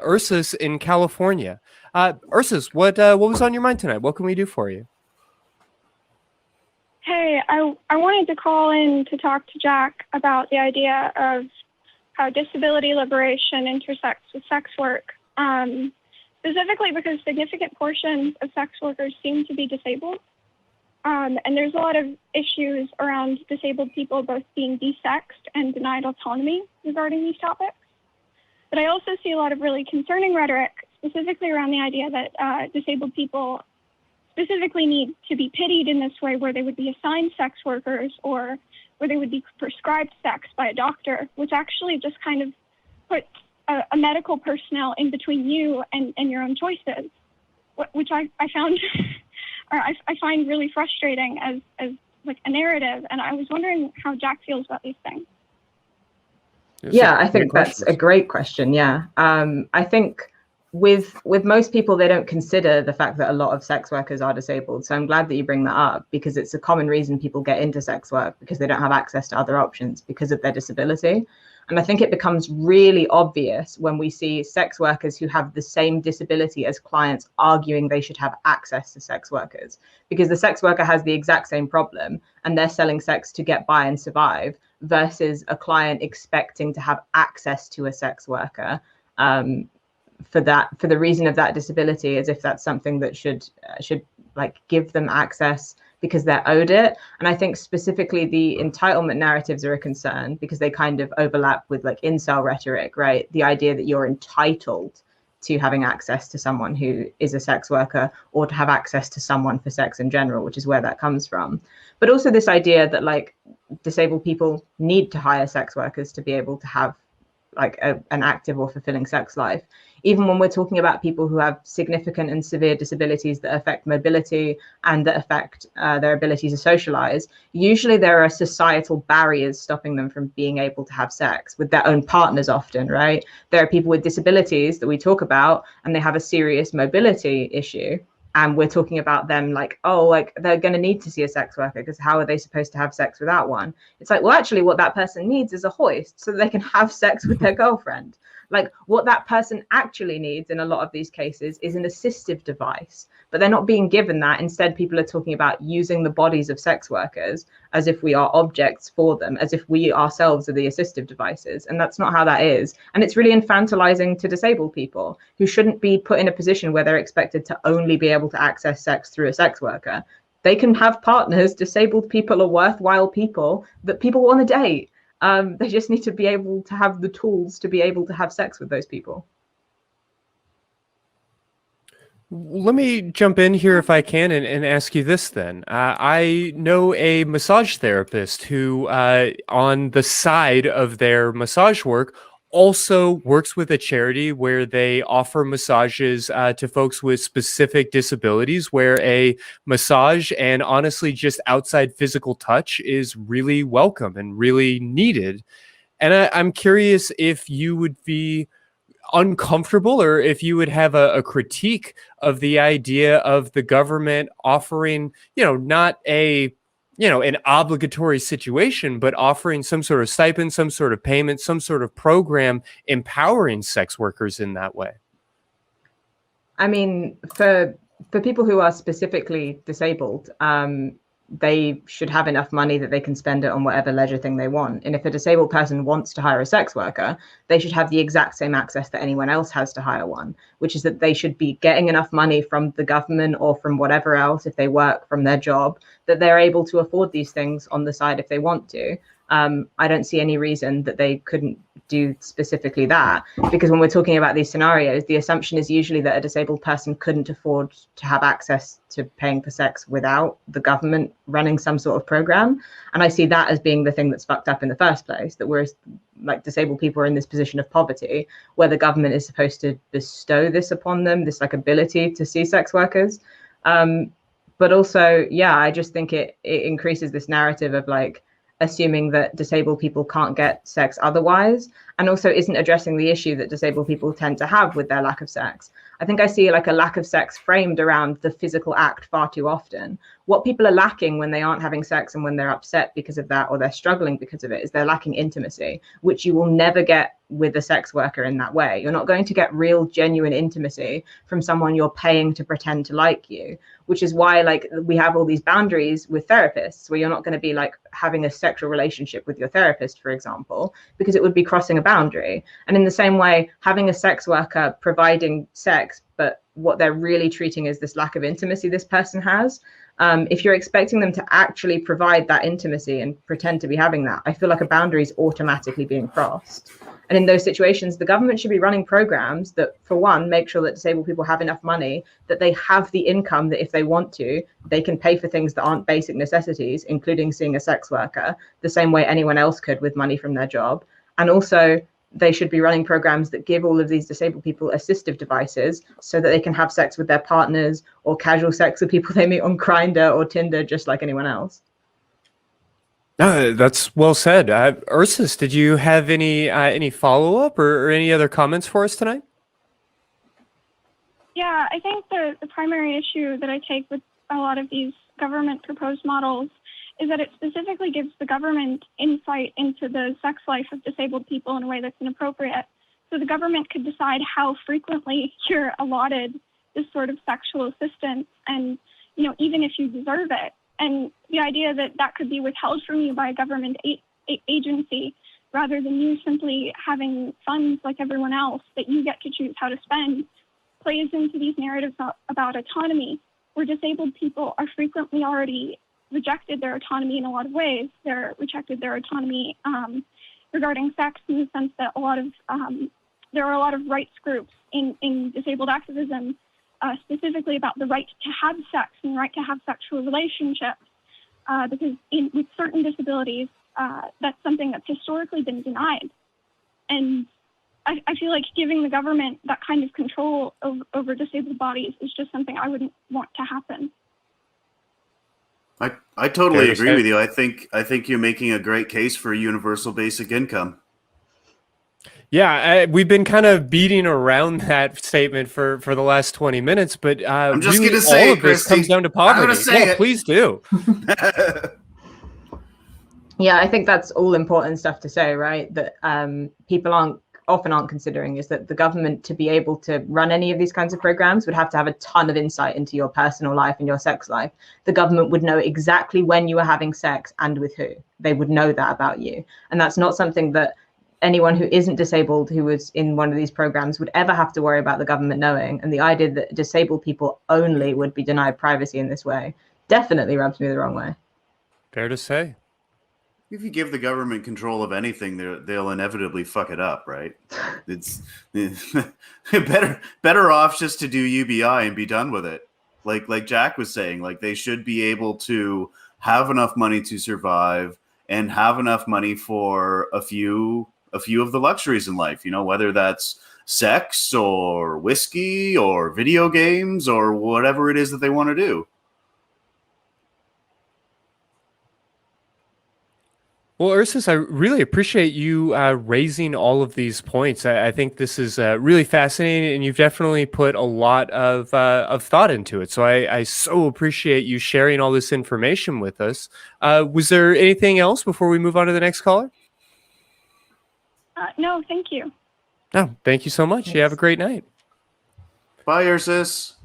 Ursus in California. Ursus, what was on your mind tonight? What can we do for you? Hey, I wanted to call in to talk to Jack about the idea of how disability liberation intersects with sex work, specifically because significant portions of sex workers seem to be disabled. And there's a lot of issues around disabled people both being desexed and denied autonomy regarding these topics. But I also see a lot of really concerning rhetoric, specifically around the idea that disabled people specifically need to be pitied in this way, where they would be assigned sex workers or where they would be prescribed sex by a doctor, which actually just kind of puts a medical personnel in between you and your own choices, which I found, or I find really frustrating as like a narrative. And I was wondering how Jack feels about these things. Yeah, I think that's a great question. Yeah, I think with most people, they don't consider the fact that a lot of sex workers are disabled. So I'm glad that you bring that up, because it's a common reason people get into sex work, because they don't have access to other options because of their disability. And I think it becomes really obvious when we see sex workers who have the same disability as clients arguing they should have access to sex workers, because the sex worker has the exact same problem and they're selling sex to get by and survive, versus a client expecting to have access to a sex worker for the reason of that disability, as if that's something that should like give them access because they're owed it. And I think specifically the entitlement narratives are a concern, because they kind of overlap with like incel rhetoric, right? The idea that you're entitled to having access to someone who is a sex worker, or to have access to someone for sex in general, which is where that comes from. But also this idea that like disabled people need to hire sex workers to be able to have like an active or fulfilling sex life. Even when we're talking about people who have significant and severe disabilities that affect mobility and that affect their ability to socialize, usually there are societal barriers stopping them from being able to have sex with their own partners often, right? There are people with disabilities that we talk about and they have a serious mobility issue. And we're talking about them like, oh, like they're going to need to see a sex worker, because how are they supposed to have sex without one? It's like, well, actually what that person needs is a hoist so they can have sex with their girlfriend. Like what that person actually needs in a lot of these cases is an assistive device, but they're not being given that. Instead, people are talking about using the bodies of sex workers as if we are objects for them, as if we ourselves are the assistive devices. And that's not how that is. And it's really infantilizing to disabled people who shouldn't be put in a position where they're expected to only be able to access sex through a sex worker. They can have partners. Disabled people are worthwhile people that people want to date. They just need to be able to have the tools to be able to have sex with those people. Let me jump in here if I can and ask you this then. I know a massage therapist who, on the side of their massage work, also works with a charity where they offer massages to folks with specific disabilities, where a massage and honestly just outside physical touch is really welcome and really needed. And I'm curious if you would be uncomfortable, or if you would have a critique of the idea of the government offering, not an obligatory situation, but offering some sort of stipend, some sort of payment, some sort of program empowering sex workers in that way. I mean, for people who are specifically disabled, they should have enough money that they can spend it on whatever leisure thing they want. And if a disabled person wants to hire a sex worker, they should have the exact same access that anyone else has to hire one, which is that they should be getting enough money from the government or from whatever else, if they work from their job, that they're able to afford these things on the side if they want to. I don't see any reason that they couldn't do specifically that, because when we're talking about these scenarios, the assumption is usually that a disabled person couldn't afford to have access to paying for sex without the government running some sort of program. And I see that as being the thing that's fucked up in the first place, that we're like disabled people are in this position of poverty where the government is supposed to bestow this upon them, this like ability to see sex workers. But also, yeah, I just think it increases this narrative of like assuming that disabled people can't get sex otherwise. and also isn't addressing the issue that disabled people tend to have with their lack of sex. I think I see like a lack of sex framed around the physical act far too often. What people are lacking when they aren't having sex and when they're upset because of that, or they're struggling because of it, is they're lacking intimacy, which you will never get with a sex worker in that way. You're not going to get real, genuine intimacy from someone you're paying to pretend to like you, which is why like we have all these boundaries with therapists where you're not going to be like having a sexual relationship with your therapist, for example, because it would be crossing a boundary. And in the same way, having a sex worker providing sex, but what they're really treating is this lack of intimacy this person has. If you're expecting them to actually provide that intimacy and pretend to be having that, I feel like a boundary is automatically being crossed. And in those situations, the government should be running programs that, for one, make sure that disabled people have enough money, that they have the income that if they want to, they can pay for things that aren't basic necessities, including seeing a sex worker, the same way anyone else could with money from their job. And also, they should be running programs that give all of these disabled people assistive devices so that they can have sex with their partners or casual sex with people they meet on Grindr or Tinder, just like anyone else. That's well said. Ursus, did you have any follow-up or any other comments for us tonight? Yeah, I think the primary issue that I take with a lot of these government proposed models is that it specifically gives the government insight into the sex life of disabled people in a way that's inappropriate. So the government could decide how frequently you're allotted this sort of sexual assistance, and even if you deserve it. And the idea that that could be withheld from you by a government agency rather than you simply having funds like everyone else that you get to choose how to spend plays into these narratives about autonomy, where disabled people are frequently already rejected their autonomy in a lot of ways. They're rejected their autonomy regarding sex in the sense that there are a lot of rights groups in disabled activism specifically about the right to have sex and the right to have sexual relationships, because with certain disabilities, that's something that's historically been denied. And I feel like giving the government that kind of control over disabled bodies is just something I wouldn't want to happen. I totally agree with you. I think you're making a great case for a universal basic income. Yeah, we've been kind of beating around that statement for the last 20 minutes, but I'm just really going to say all it, of this Christy. comes down to poverty. I'm going to say it. Please do. Yeah, I think that's all important stuff to say, right? That people often aren't considering is that the government, to be able to run any of these kinds of programs, would have to have a ton of insight into your personal life and your sex life. The government would know exactly when you were having sex and with who. They would know that about you. And that's not something that anyone who isn't disabled who was in one of these programs would ever have to worry about the government knowing. And the idea that disabled people only would be denied privacy in this way definitely rubs me the wrong way. Fair to say. If you give the government control of anything, they'll inevitably fuck it up, right? It's better off just to do UBI and be done with it. Like Jack was saying, like they should be able to have enough money to survive and have enough money for a few of the luxuries in life, whether that's sex or whiskey or video games or whatever it is that they want to do. Well, Ursus, I really appreciate you raising all of these points. I think this is really fascinating, and you've definitely put a lot of thought into it. So I so appreciate you sharing all this information with us. Was there anything else before we move on to the next caller? No, thank you. No, thank you so much. Thanks. You have a great night. Bye, Ursus.